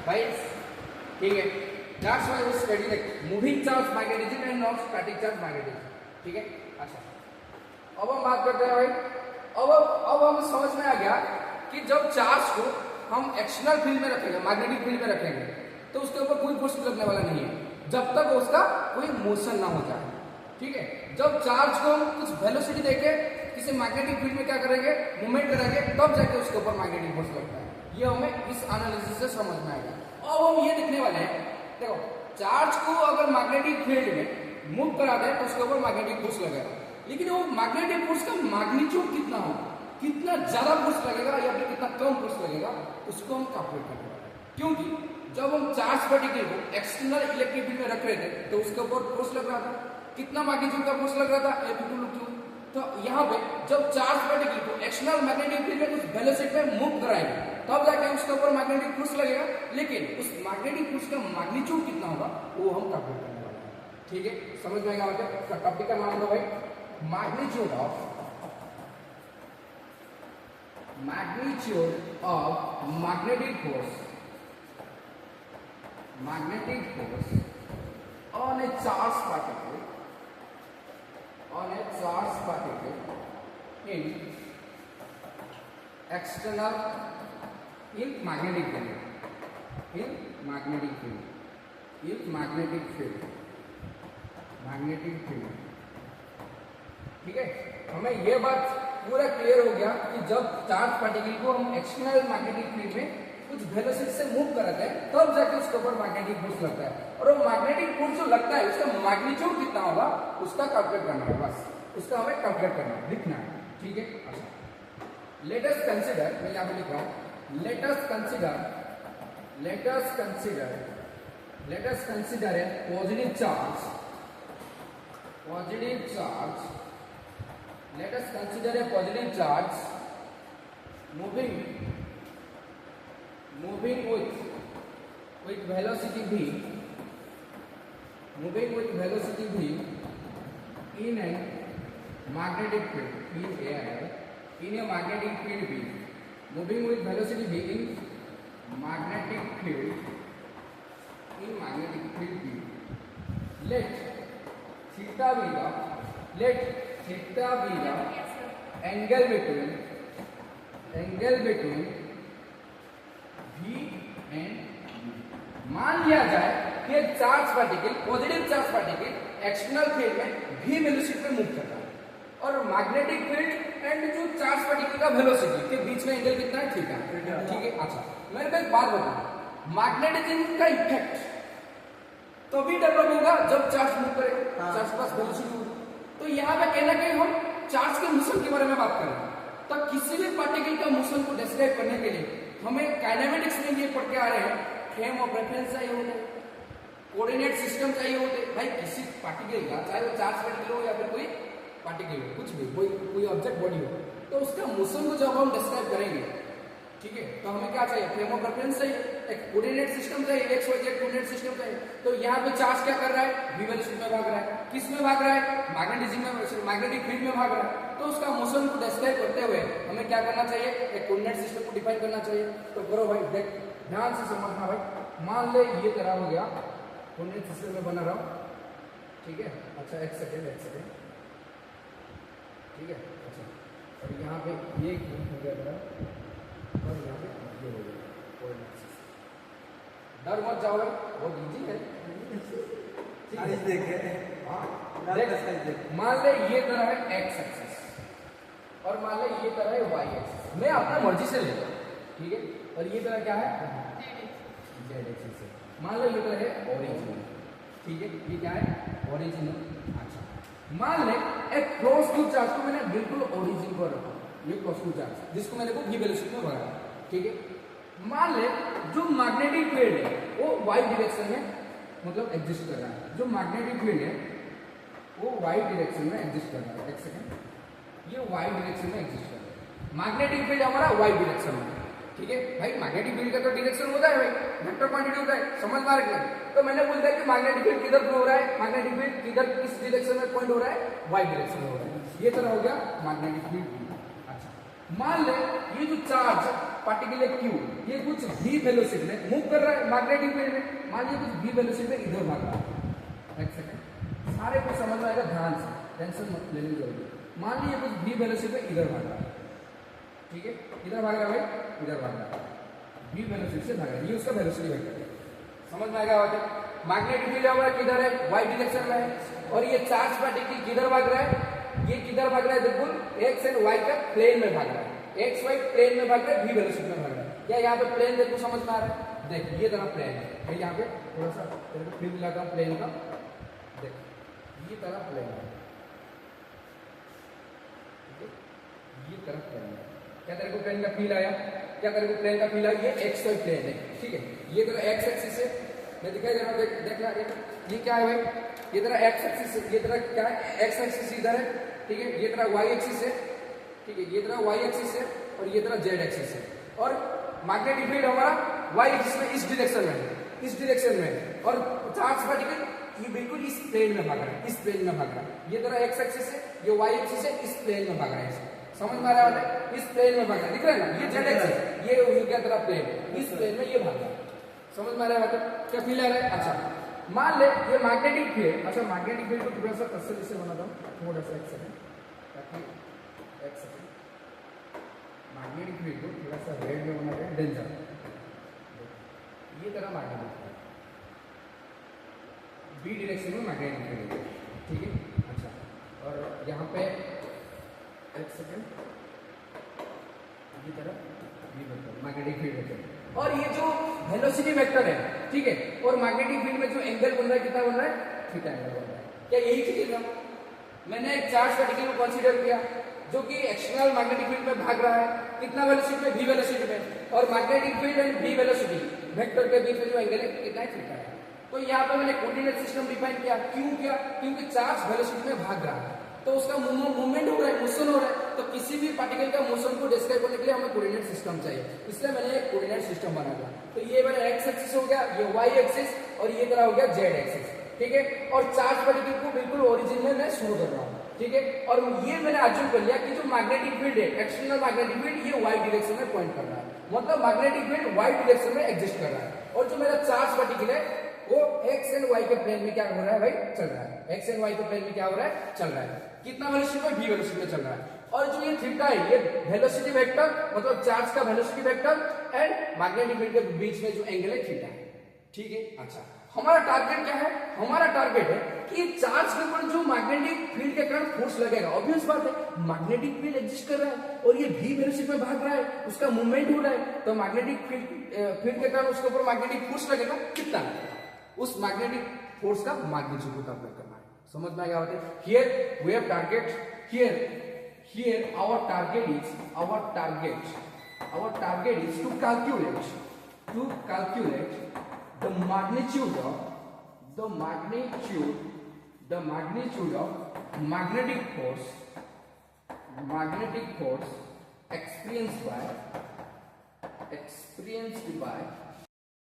भाई ठीक है, that's why we study like moving charge magnetism and not static charge magnetism. ठीक है, अच्छा अब हम बात करते हैं भाई, अब हम समझ में आ गया कि जब चार्ज को हम एक्सटर्नल फील्ड में रखेंगे, मैग्नेटिक फील्ड में रखेंगे, तो उसके ऊपर कोई फोर्स लगने वाला नहीं है जब तक उसका कोई मोशन ना हो जाए। ठीक है, जब चार्ज को हम कुछ वेलोसिटी देके किसी मैग्नेटिक फील्ड में क्या करेंगे, मूवमेंट करेंगे, तब जाके उसके ऊपर मैग्नेटिक फोर्स लगता है। ये हमें इस एनालिसिस से समझ में आएगा। अब हम ये देखने वाले हैं, देखो चार्ज को अगर मैग्नेटिक फील्ड में मूव करा दें तो उसके ऊपर मैग्नेटिक फोर्स लगेगा, लेकिन वो मैग्नेटिक फोर्स का मैग्नीट्यूड कितना होगा, कितना ज्यादा फोर्स लगेगा या फिर कितना कम फोर्स लगेगा, उसको हम कैलकुलेट करने वाले हैं। क्योंकि जब हम चार्ज पार्टिकल को एक्सटर्नल इलेक्ट्रिक फील्ड में रख रहे थे तो उसके ऊपर फोर्स लग रहा था, कितना मैग्नीट्यूड का फोर्स लग रहा था, F=Q। तो यहाँ पे जब चार्ज पार्टिकल को एक्सटर्नल मैग्नेटिक फील्ड में कुछ वेलोसिटी में मूव कराएंगे तब जाके उसके ऊपर मैग्नेटिक फोर्स लगेगा, लेकिन उस मैग्नेटिक फोर्स का मैग्नीट्यूड कितना होगा वो हम कैलकुलेट करने वाले हैं। ठीक है, समझ में आएगा? मतलब टॉपिक का नाम लो भाई, magnitude of magnetic force on a charged particle in external magnetic field। ठीक है, हमें यह बात पूरा क्लियर हो गया कि जब चार्ज पार्टिकल को हम एक्सटर्नल मैग्नेटिक फील्ड में कुछ वेलोसिटी से मूव कराते हैं तब जाके उसके ऊपर मैग्नेटिक फोर्स लगता है, और वो मैग्नेटिक फोर्स जो लगता है उसका मैग्नीट्यूड कितना होगा उसका कैलकुलेट करना है, बस उसका हमें कैलकुलेट करना है, लिखना है। ठीक है, अच्छा लेट अस कंसीडर, मैं यहाँ पे लिख रहा हूँ, let us consider a positive charge, let us consider a positive charge moving with velocity v in a magnetic field v, in a magnetic field v, moving with velocity v in magnetic field v, let theta be the angle between v and u। मान लिया जाए कि charge particle, positive charge particle external field में v velocity पे move कर रहा है, और मैग्नेटिक फील्ड एंड जो चार्ज पार्टिकल का वेलोसिटी के बीच में एंगल कितना है, थीटा। ठीक है, अच्छा मेरे को एक बात बताओ, मैग्नेटिज्म का इफेक्ट तो भी डेवलप होगा जब चार्ज मूव करेगा, चार्ज पास वेलोसिटी होगी। तो यहाँ पे कहना कि हम चार्ज के मोशन के बारे में बात कर रहे हैं, तब किसी भी पार्टिकल का मोशन को डिस्क्राइब करने के लिए हमें काइनेमेटिक्स में ये पढ़ के आ रहे हैं, फ्रेम ऑफ रेफरेंस चाहिए होते, कोऑर्डिनेट सिस्टम चाहिए होते। भाई किसी पार्टिकल का, चाहे वो चार्ज पार्टिकल हो या फिर कोई पार्टिकल हो, कुछ भी कोई ऑब्जेक्ट बॉडी हो, तो उसका मोशन को जब हम डिस्क्राइब करेंगे, ठीक है, तो हमें क्या चाहिए, फ्रेम ऑफ रेफरेंस चाहिए, एक कोऑर्डिनेट सिस्टम चाहिए, X Y Z coordinate system चाहिए। तो यहाँ पे चार्ज क्या कर रहा है, v वेलोसिटी में भाग रहा है, किस में भाग रहा है, मैग्नेटिक फील्ड में भाग रहा है। तो उसका मोशन को डिस्क्राइब करते हुए हमें क्या करना चाहिए, एक कोऑर्डिनेट सिस्टम को डिफाइन करना चाहिए। तो करो भाई, देख ध्यान से समझना भाई। मान ले ये तरह हो गया, कोऑर्डिनेट सिस्टम में बना रहा हूं, ठीक है। अच्छा एक सेकेंड, ठीक है। अच्छा और यहाँ पे ये हो गया मेरा, और यहाँ पे ये हो गया कोऑर्डिनेट सिस्टम। डर मत जाओ भाई, बहुत इजी है। मान ले ये तरह है एक्स एक्सिस, और मान ले ये तरह है वाई एक्सिस। मैं अपना मर्जी से लेता हूँ, ठीक है। और ये तरह क्या है, जेड एक्सिस है। मान लो ये तरह है ओरिजिन, ठीक है। ये क्या है, ओरिजिन। अच्छा मान ले एक क्रॉस टू चार्ज को मैंने बिल्कुल ओरिजिन पर रखा, ये क्रॉस टू चार्ज जिसको मैंने को v वेलोसिटी में भरा, ठीक है। मान ले जो मैग्नेटिक फील्ड है वो वाई डायरेक्शन में मतलब एग्जिस्ट कर रहा है, जो मैग्नेटिक फील्ड है वो वाई डायरेक्शन में एग्जिस्ट कर रहा है। एक सेकंड, ये वाई डायरेक्शन में एग्जिस्ट कर रहा है, मैग्नेटिक फील्ड हमारा वाई डायरेक्शन में, ठीक है भाई। मैग्नेटिक फील्ड का तो डायरेक्शन होता है भाई, वेक्टर क्वांटिटी होता है, समझ पा रहे हैं। तो मैंने बोल दिया कि मैग्नेटिक फील्ड किधर फ्लो हो रहा है, मैग्नेटिक फील्ड किधर किस डायरेक्शन में पॉइंट हो रहा है, वाई डायरेक्शन में हो रहा है। ये तरह हो गया मैग्नेटिक फील्ड। अच्छा मान ले ये जो चार्ज पार्टिकल है Q, ये कुछ v वेलोसिटी में मूव कर रहा है मैग्नेटिक फील्ड में, मान लीजिए कुछ v वेलोसिटी में इधर भाग रहा है। एक सेकंड, सारे को समझ में आएगा ध्यान से, टेंशन मत लेने की जरूरत है। मान लीजिए कुछ v वेलोसिटी में इधर भाग रहा है, ठीक है, इधर भाग रहा है भाई, इधर भाग रहा है, v वेलोसिटी से भाग रहा है, ये उसका वेलोसिटी वेक्टर है। समझ में आएगा बात? मैग्नेटिक फील्ड हमारा किधर है, y डायरेक्शन में है, और ये चार्ज पार्टिकल किधर भाग रहा है, ये किधर भाग रहा है, बिल्कुल x एंड y का प्लेन में भाग रहा है, x y प्लेन में भाग रहा है, v वेलोसिटी में भाग रहा है। क्या यहाँ पे प्लेन देखो समझ में आ रहा है? देख ये तरह प्लेन है, मैं यहाँ पे थोड़ा सा तेरे को फ्लिप लगाता हूँ प्लेन का, देख ये तरह प्लेन है, ये तरह प्लेन है। क्या तेरे को प्लेन का फील आया? क्या तेरे को प्लेन का फील आया? ये एक्स वाई प्लेन है, ठीक है, ये तेरा एक्स एक्सिस है, मैं दिखाई दे रहा हूँ, देख रहा है, ये क्या है भाई, ये तेरा एक्स एक्सिस है, ये तेरा क्या है, एक्स एक्सिस इधर है, ठीक है, ये तेरा वाई एक्सिस है, ठीक है, ये तेरा वाई एक्सिस है, और ये तेरा जेड एक्सिस है, और मैग्नेटिक फील्ड हमारा वाई एक्सिस में इस डायरेक्शन में है, इस डायरेक्शन में, और चार्ज पार्टिकल ये बिल्कुल इस प्लेन में भाग रहा है, इस प्लेन में भाग रहा है, ये तेरा एक्स एक्सिस है, ये वाई एक्सिस है, इस प्लेन में भाग रहा है, समझ में आ रहा है? इस प्लेन में भाग रहा है, दिख रहा है ना, ये जेड एक्सिस, ये हो गया तेरा प्लेन, इस प्लेन में ये भाग रहा है, समझ में आ रहा है? क्या फील आ रहा है? अच्छा मान ले ये मैग्नेटिक फील्ड, अच्छा मैग्नेटिक फील्ड को थोड़ा सा तसल्ली से बनाता हूँ, थोड़ा सा एक सेकंड, ताकि एक सेकंड, मैग्नेटिक फील्ड को थोड़ा सा रेड में बनाते हैं, डेंजर, ये तरह मैग्नेटिक फील्ड, बी डायरेक्शन में मैग्नेटिक फील्ड, ठीक है, अच्छा, और यहाँ पे एक सेकंड, ये तरह मैग्नेटिक फील्ड वेक्टर, और ये जो वेलोसिटी वेक्टर है, ठीक है, और मैग्नेटिक फील्ड में जो एंगल बन रहा है, कितना बन रहा है, थीटा एंगल बन रहा है। क्या यही चीज है? मैंने एक चार्ज पार्टिकल को कंसीडर किया जो कि एक्सटर्नल मैग्नेटिक फील्ड में भाग रहा है, कितना वेलोसिटी में, v वेलोसिटी में, और magnetic field and v velocity vector के बीच में जो एंगल है कितना है, थीटा है। तो यहाँ पे मैंने कोऑर्डिनेट सिस्टम डिफाइन किया, क्यों किया? क्योंकि चार्ज वेलोसिटी में भाग रहा है, तो उसका मूवमेंट हो रहा है, मोशन हो रहा है, तो किसी भी पार्टिकल का मोशन को डिस्क्राइब करने के लिए हमें कोऑर्डिनेट सिस्टम चाहिए, इसलिए मैंने एक कोऑर्डिनेट सिस्टम बना दिया। तो ये मेरा एक्स एक्सिस हो गया, ये वाई एक्सिस, और ये तरह हो गया जेड एक्सिस, ठीक है, और चार्ज पार्टिकल को बिल्कुल ओरिजिन में मैं शो कर रहा हूँ, ठीक है, और ये मैंने अज्यूम कर लिया कि जो मैग्नेटिक फील्ड है, एक्सटर्नल मैग्नेटिक फील्ड, ये वाई डायरेक्शन में पॉइंट कर रहा है, मतलब मैग्नेटिक फील्ड वाई डायरेक्शन में एग्जिस्ट कर रहा है, और जो मेरा चार्ज पार्टिकल है वो एक्स एंड वाई के प्लेन में क्या हो रहा है भाई, चल रहा है, एक्स एंड वाई के प्लेन में क्या हो रहा है, चल रहा है, कितना वेलोसिटी में, v वेलोसिटी में चल रहा है, और जो ये थीटा है, ये वेलोसिटी वेक्टर, मतलब चार्ज का velocity vector and magnetic field के बीच में जो एंगल है, थीटा है, ठीक है। अच्छा हमारा टारगेट क्या है? हमारा टारगेट है कि चार्ज के ऊपर जो मैग्नेटिक फील्ड के कारण फोर्स लगेगा, ऑब्वियस बात है, मैग्नेटिक फील्ड एग्जिस्ट कर रहा है और ये v वेलोसिटी में भाग रहा है, उसका मूवमेंट हो रहा है, तो मैग्नेटिक फील्ड के कारण उसके ऊपर मैग्नेटिक फोर्स लगेगा, कितना लगेगा, उस मैग्नेटिक फोर्स का मैग्नीट्यूड को कैलकुलेट करना है, समझ में आ गया? Here we have target, here our target is to calculate the magnitude of magnetic force experienced by